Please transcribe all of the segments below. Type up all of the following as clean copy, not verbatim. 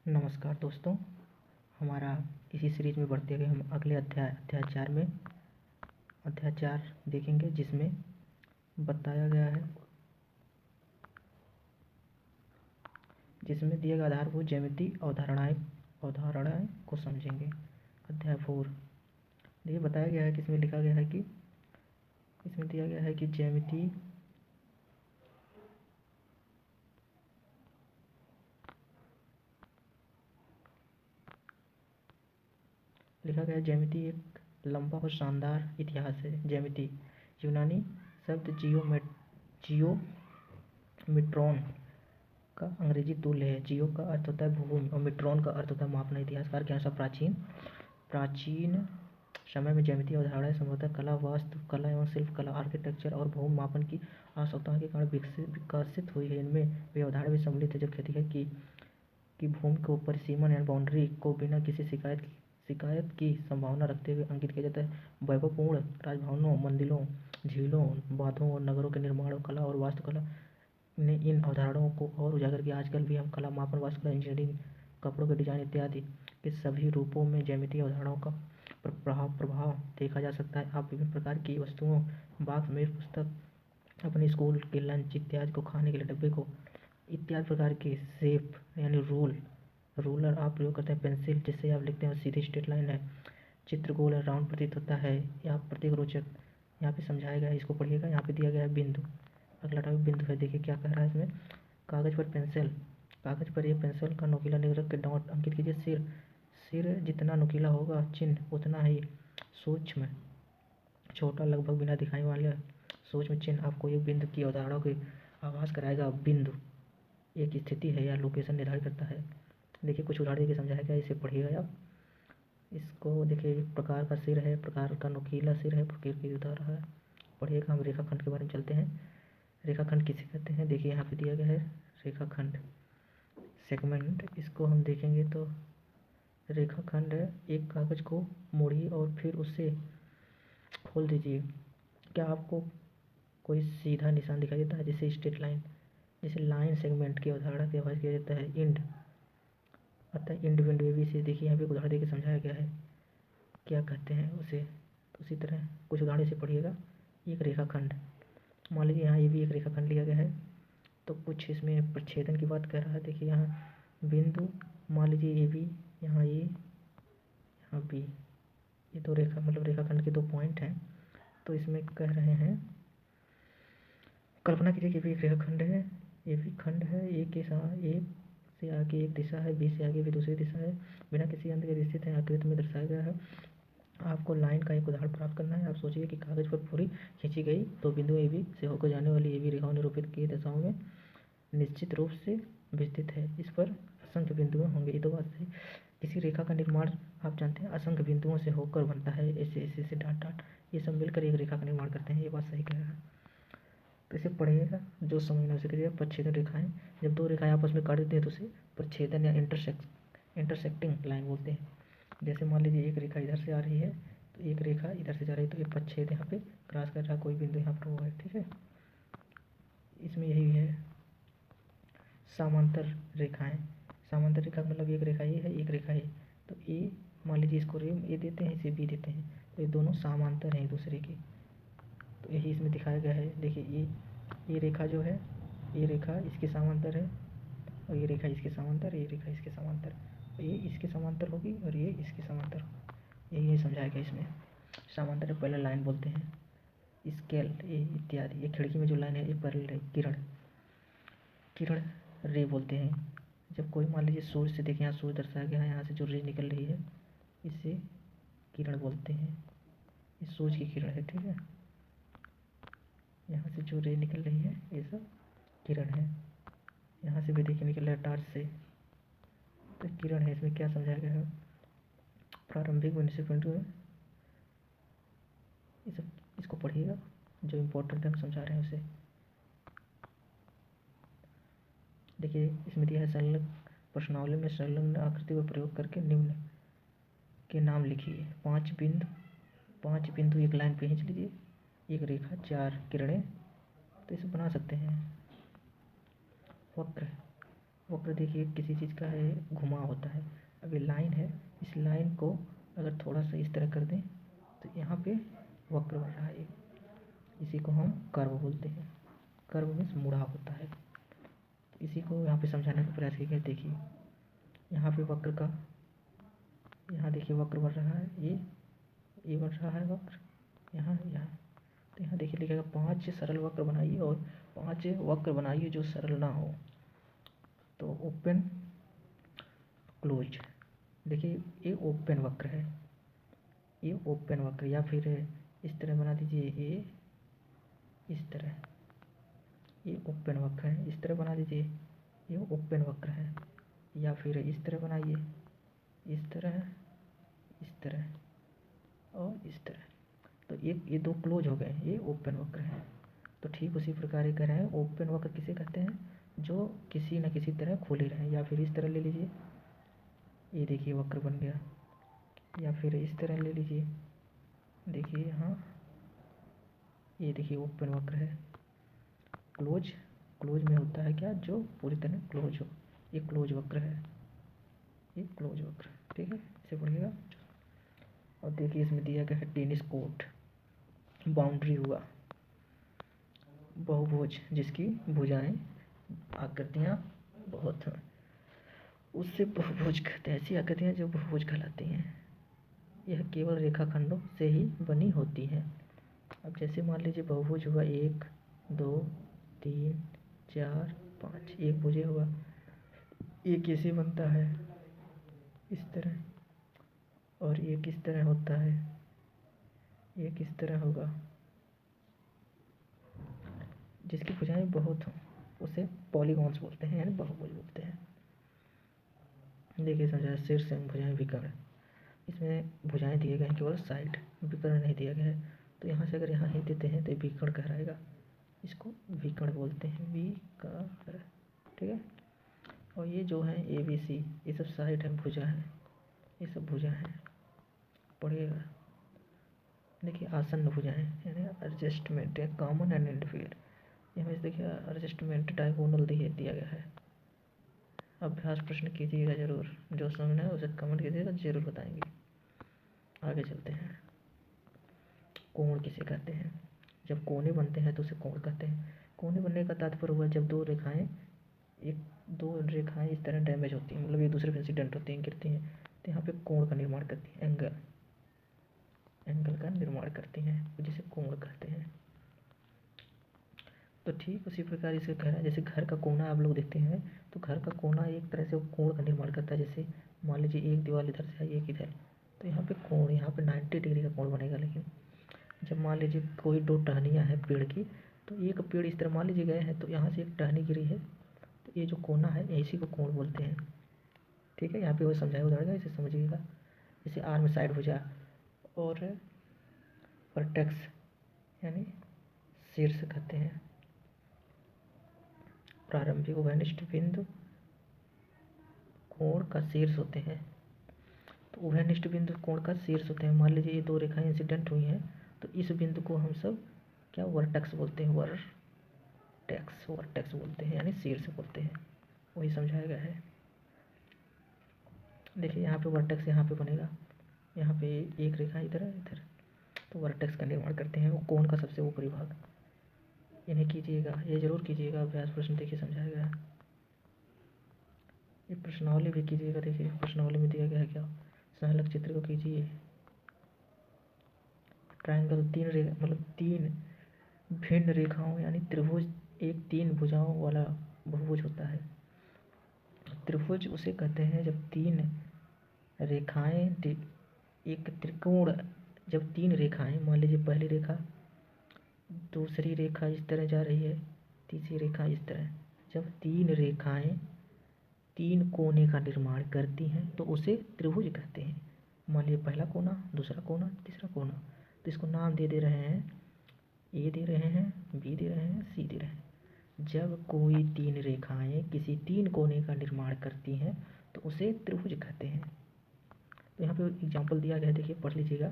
नमस्कार दोस्तों, हमारा इसी सीरीज में बढ़ते हुए हम अगले अध्याय 4 देखेंगे, जिसमें बताया गया है, जिसमें दिए गए आधारभूत ज्यामितीय अवधारणाएं को समझेंगे। अध्याय 4 देखिए, बताया गया है कि इसमें लिखा गया है कि इसमें दिया गया है कि ज्यामितीय एक लंबा और शानदार इतिहास है। ज्यामिति यूनानी शब्द जियोमेट्रॉन का अंग्रेजी तुल्य है। जियो का अर्थ होता है भूमि और मेट्रॉन का अर्थ होता है मापना। इतिहासकार के अनुसार प्राचीन समय में ज्यामितीय अवधारणाएं संभवतः कला, वास्तुकला एवं शिल्पकला, आर्किटेक्चर और भूमि मापन की आवश्यकताओं के कारण विकसित हुई है। इनमें वे अवधारणा भी सम्मिलित है जो कहती है कि भूमि को परिसीमन या बाउंड्री को बिना किसी शिकायत की संभावना रखते हुए अंकित किया जाता है। वैभवपूर्ण राजभवनों, मंदिरों, झीलों, बांधों और नगरों के निर्माण और कला और वास्तुकला ने इन अवधारणाओं को और उजागर किया। आजकल भी हम कला, मापन, वास्तुकला, इंजीनियरिंग, कपड़ों के डिजाइन इत्यादि के सभी रूपों में ज्यामितीय अवधारणाओं का प्रभाव देखा जा सकता है। आप विभिन्न प्रकार की वस्तुओं, बॉक्स, मेज, पुस्तक, अपने स्कूल के लंच इत्यादि को, खाने के लिए डब्बे को, इत्यादि प्रकार के शेप यानी रूलर आप प्रयोग करते हैं। पेंसिल जिससे आप लिखते हैं सीधी स्ट्रेट लाइन है। चित्र गोल है, राउंड प्रतीत होता है। यहाँ प्रत्येक रोचक यहाँ पे समझाया गया है, इसको पढ़िएगा। यहाँ पे दिया गया है बिंदु। अगला टॉपिक बिंदु है। देखिए क्या कह रहा है इसमें। कागज पर एक पेंसिल का नुकीला निरख के डॉट अंकित कीजिए। सिर जितना नुकीला होगा, चिन्ह उतना ही सूक्ष्म छोटा, लगभग बिना दिखाई वाले सूक्ष्म चिन्ह आपको एक बिंदु की अवधारणा की आभास कराएगा। बिंदु एक स्थिति है या लोकेशन निर्धारित करता है। देखिए कुछ उदाहरण देके समझाया गया, इसे पढ़िएगा आप। इसको देखिए, एक प्रकार का सिर है, प्रकार का नुकीला सिर है, प्रकार की उदाहरण है। पढ़िएगा। हम रेखाखंड के बारे में चलते हैं। रेखाखंड किसे कहते हैं? देखिए यहाँ पे दिया गया है रेखाखंड, सेगमेंट। इसको हम देखेंगे तो रेखाखंड है, एक कागज को मोड़िए और फिर उसे खोल दीजिए। क्या आपको कोई सीधा निशान दिखाई देता है? जैसे स्ट्रेट लाइन, जैसे लाइन सेगमेंट की अवधारणा के आभास किया जाता है। इंड अतः इंड बिंदु ए बी से। देखिए यहाँ पे उदाहरण देकर समझाया गया है, क्या कहते हैं उसे। तो उसी तरह कुछ उदाहरण से पढ़िएगा। एक रेखाखंड, मान लीजिए यहाँ ये भी एक रेखाखंड लिया गया है, तो कुछ इसमें प्रच्छेदन की बात कर रहा है। देखिए यहाँ बिंदु, मान लीजिए ये भी, यहाँ ये, यहाँ बी, ये दो रेखाखंड के 2 पॉइंट हैं। तो इसमें कह रहे हैं, कल्पना कीजिए कि भी एक रेखाखंड है, ये भी खंड है। एक से आगे एक दिशा है, बी से आगे भी दूसरी दिशा है, बिना किसी अंतर के स्थित है, आकृति में दर्शाया गया है। आपको लाइन का एक उदाहरण प्राप्त करना है। आप सोचिए कि कागज पर पूरी खींची गई तो बिंदु ए बी से होकर जाने वाली ए बी रेखाओं निरूपित की दिशाओं में निश्चित रूप से विस्तृत है। इस पर असंख्य बिंदु होंगे। ये तो बात सही। किसी रेखा का निर्माण आप जानते हैं असंख्य बिंदुओं से होकर बनता है। ऐसे ऐसे ऐसे डाट डाट ये सब मिलकर एक रेखा का निर्माण करते हैं। ये बात सही कह रहा है। तो इसे पढ़िएगा, जो समझना उसे करिएगा। प्रच्छेदन रेखाएं, जब 2 रेखाएं आपस में काट देती हैं तो उसे प्रच्छेदन या इंटरसेक्टिंग लाइन बोलते हैं। जैसे मान लीजिए एक रेखा इधर से आ रही है, तो एक रेखा इधर से जा रही है, तो एक प्रच्छेद यहाँ पे क्रॉस कर रहा है, कोई बिंदु यहाँ पर हुआ है। ठीक है, इसमें यही है। समांतर रेखाएं, समांतर रेखा मतलब एक रेखा ये है, एक रेखा ये, तो ए मान लीजिए इसको ए देते हैं, इसे बी देते हैं, तो ये दोनों समांतर हैं एक दूसरे के। तो यही इसमें दिखाया गया है। देखिए ये रेखा जो है, ये रेखा इसके समांतर है, और ये रेखा इसके समांतर, ये रेखा इसके समांतर, ये इसके समांतर होगी और ये इसके समांतर होगी। यही समझाया गया इसमें। समांतर पहले लाइन बोलते हैं, स्केल ये इत्यादि। ये खिड़की में जो लाइन है ये पैरेलल है। किरण रे बोलते हैं। जब कोई मान लीजिए सूर्य से, देखिए यहाँ सूर्य दर्शाया गया है, यहाँ से जो रे निकल रही है इसे किरण बोलते हैं। ये सूर्य की किरण है। ठीक है, यहाँ से जो रे निकल रही है ये सब किरण है। यहाँ से भी देखिए निकल रहा है टार्च से, तो किरण है। इसमें क्या समझाया गया है? प्रारंभिक बिंदु है। ये सब इसको पढ़िएगा, जो इम्पोर्टेंट हम समझा रहे हैं उसे। देखिए इसमें दिया है संलग्न प्रश्नावली में संलग्न आकृति का प्रयोग करके निम्न के नाम लिखिए। 5 बिंदु एक लाइन पे खींच लीजिए, एक रेखा, 4 किरणें, तो इसे बना सकते हैं। वक्र वक्र देखिए किसी चीज़ का है, घुमा होता है। अब ये लाइन है, इस लाइन को अगर थोड़ा सा इस तरह कर दें तो यहाँ पे वक्र बन रहा है। इसी को हम कर्व बोलते हैं। कर्व मीन्स मुड़ा होता है। तो इसी को यहाँ पे समझाने का प्रयास किया। देखिए यहाँ पे वक्र का, यहाँ देखिए वक्र बन रहा है, ये बन रहा है वक्र, यहाँ। तो यहाँ देखिए लिखेगा 5 सरल वक्र बनाइए और 5 वक्र बनाइए जो सरल ना हो। तो ओपन क्लोज, देखिए ये ओपन वक्र है, ये ओपन वक्र। या फिर इस तरह बना दीजिए, ये इस तरह, ये ओपन वक्र है। इस तरह बना दीजिए, ये ओपन वक्र है। या फिर इस तरह बनाइए, इस तरह, इस तरह और इस तरह। तो ये 2 क्लोज हो गए, ये ओपन वक्र है। तो ठीक उसी प्रकार ये कह रहे हैं, ओपन वक्र किसे कहते हैं, जो किसी न किसी तरह खुले रहें। या फिर इस तरह ले लीजिए, ये देखिए वक्र बन गया। या फिर इस तरह ले लीजिए, देखिए यहाँ, ये देखिए ओपन वक्र है। क्लोज, क्लोज में होता है क्या, जो पूरी तरह क्लोज हो, ये क्लोज वक्र है, ये क्लोज वक्र। ठीक है, इसे पढ़िएगा। और देखिए इसमें दिया गया है टेनिस कोर्ट, बाउंड्री हुआ, बहुभुज जिसकी भुजाएं आकृतियाँ बहुत हैं, उससे बहुभुज कहते हैं। ऐसी आकृतियाँ जो बहुभुज कहलाती हैं, यह केवल रेखाखंडों से ही बनी होती हैं। अब जैसे मान लीजिए बहुभुज हुआ 1 2 3 4 5, एक भुज हुआ। ये कैसे बनता है, इस तरह, और ये किस तरह होता है, ये किस तरह होगा, जिसकी भुजाएं बहुत हों उसे पॉलीगॉन्स बोलते हैं, यानी बहुभुज बोलते हैं। देखिए समझाया, शीर्ष एवं भुजाएं विकर्ण, इसमें भुजाएं दिए गए हैं केवल साइड, विकर्ण नहीं दिया गया है। तो यहाँ से अगर यहाँ ही देते हैं तो विकर्ण कहलाएगा, इसको विकर्ण बोलते हैं, विकर्ण। ठीक है, और ये जो है ABC, ये सब साइड है, भुजा है, ये सब भुजा है, पढ़िएगा। देखिए आसन्न भुजाएं यानी एडजस्टमेंट या कॉमन एंड इंटरफेयर, यहाँ से देखिए एडजस्टमेंट डायगोनल दिया गया है। अभ्यास प्रश्न कीजिएगा जरूर, जो समझना है उसे कमेंट कीजिएगा, जरूर बताएंगे। आगे चलते हैं। कोण किसे कहते हैं, जब कोने बनते हैं तो उसे कोण कहते हैं। कोने बनने का तात्पर्य हुआ जब दो रेखाएं इस तरह डैमेज होती हैं, मतलब एक दूसरे पर इंसिडेंट होती हैं, गिरती हैं, तो यहाँ पे कोण का निर्माण करती हैं, एंगल का निर्माण करती हैं, जिसे कोण कहते हैं। तो ठीक उसी प्रकार इसे कह रहा है, जैसे घर का कोना आप लोग देखते हैं, तो घर का कोना एक तरह से कोण का निर्माण करता है। जैसे मान लीजिए एक दीवार इधर से आई, एक इधर, तो यहाँ पे कोण, यहाँ पे 90 डिग्री का कोण बनेगा। लेकिन जब मान लीजिए कोई 2 टहनियाँ हैं पेड़ की, तो एक पेड़ इस तरह मान लीजिए गए हैं, तो यहाँ से एक टहनी गिरी है, तो ये जो कोना है इसी को कोण बोलते हैं। ठीक है, यहाँ पे वो समझाया उदाहरण, इसे समझिएगा। जैसे आर्म साइड भुजा और वर्टेक्स यानी शीर्ष कहते हैं। प्रारंभिक उभयनिष्ठ बिंदु कोण का शीर्ष होते हैं। तो उभयनिष्ठ बिंदु कोण का शीर्ष होते हैं। मान लीजिए ये 2 रेखाएं इंसिडेंट हुई हैं, तो इस बिंदु को हम सब क्या वर्टेक्स बोलते हैं, वर्टेक्स बोलते हैं, यानी शीर्ष बोलते हैं। वही समझाया गया है। देखिए यहाँ पे वर्टेक्स यहाँ पे बनेगा, यहाँ पे एक रेखा इधर है, इधर, तो वर्टेक्स का निर्माण करते हैं, वो कोण का सबसे ऊपरी भाग। इन्हें कीजिएगा, ये जरूर कीजिएगा अभ्यास प्रश्न, देखिए समझाया गया है। ये प्रश्नावली भी कीजिएगा, देखिए प्रश्नावली में दिया गया है क्या, संलग्न चित्र को कीजिए। ट्रायंगल 3 भिन्न रेखाओं यानी त्रिभुज, एक 3 भुजाओं वाला बहुभुज होता है। त्रिभुज उसे कहते हैं जब 3 रेखाएं, एक त्रिकोण, जब 3 रेखाएं, मान लीजिए पहली रेखा, दूसरी रेखा इस तरह जा रही है, तीसरी रेखा इस तरह, जब 3 रेखाएं 3 कोने का निर्माण करती हैं तो उसे त्रिभुज कहते हैं। मान लीजिए पहला कोना, दूसरा कोना, तीसरा कोना, तो इसको नाम दे रहे हैं, ए दे रहे हैं, बी दे रहे हैं, सी दे रहे हैं। जब कोई 3 रेखाएं किसी 3 कोने का निर्माण करती हैं तो उसे त्रिभुज कहते हैं। तो यहाँ पे एग्जाम्पल दिया गया है, देखिए पढ़ लीजिएगा,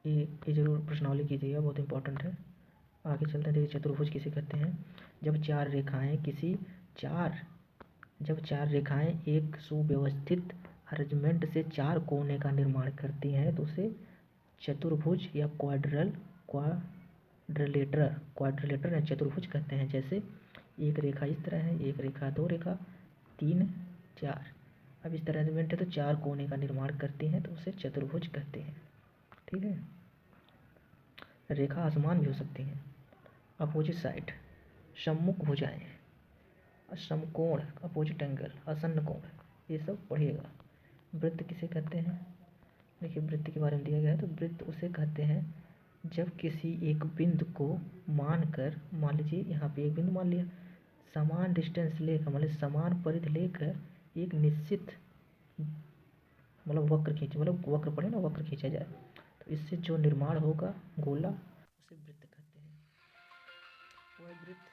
ये जरूर प्रश्नावली कीजिएगा, बहुत इंपॉर्टेंट है। आगे चलते हैं, देखिए चतुर्भुज किसे कहते हैं। जब चार रेखाएं एक सुव्यवस्थित अरेंजमेंट से चार कोने का निर्माण करती हैं तो उसे चतुर्भुज या क्वाड्रिलेटर या चतुर्भुज कहते हैं। जैसे एक रेखा इस तरह है, एक रेखा, दो रेखा, 3, 4। अब इस तरह अरेंजमेंट है तो चार कोने का निर्माण करती हैं तो उसे चतुर्भुज कहते हैं। ठीक है। रेखा असमान भी हो सकती हैं। अपोजिट साइड, सम्मुख भुजाएं, समकोण, अपोजिट एंगल, आसन्न कोण, ये सब पढ़िएगा। वृत्त किसे कहते हैं? देखिए वृत्त के बारे में दिया गया है तो वृत्त उसे कहते हैं जब किसी एक बिंदु को मानकर, मान लीजिए यहाँ पे एक बिंदु मान लिया, समान डिस्टेंस लेकर, मतलब समान परिधि लेकर एक निश्चित वक्र पड़े ना, वक्र खींचा जाए तो इससे जो निर्माण होगा गोला उसे वृत्त कहते हैं। वह वृत्त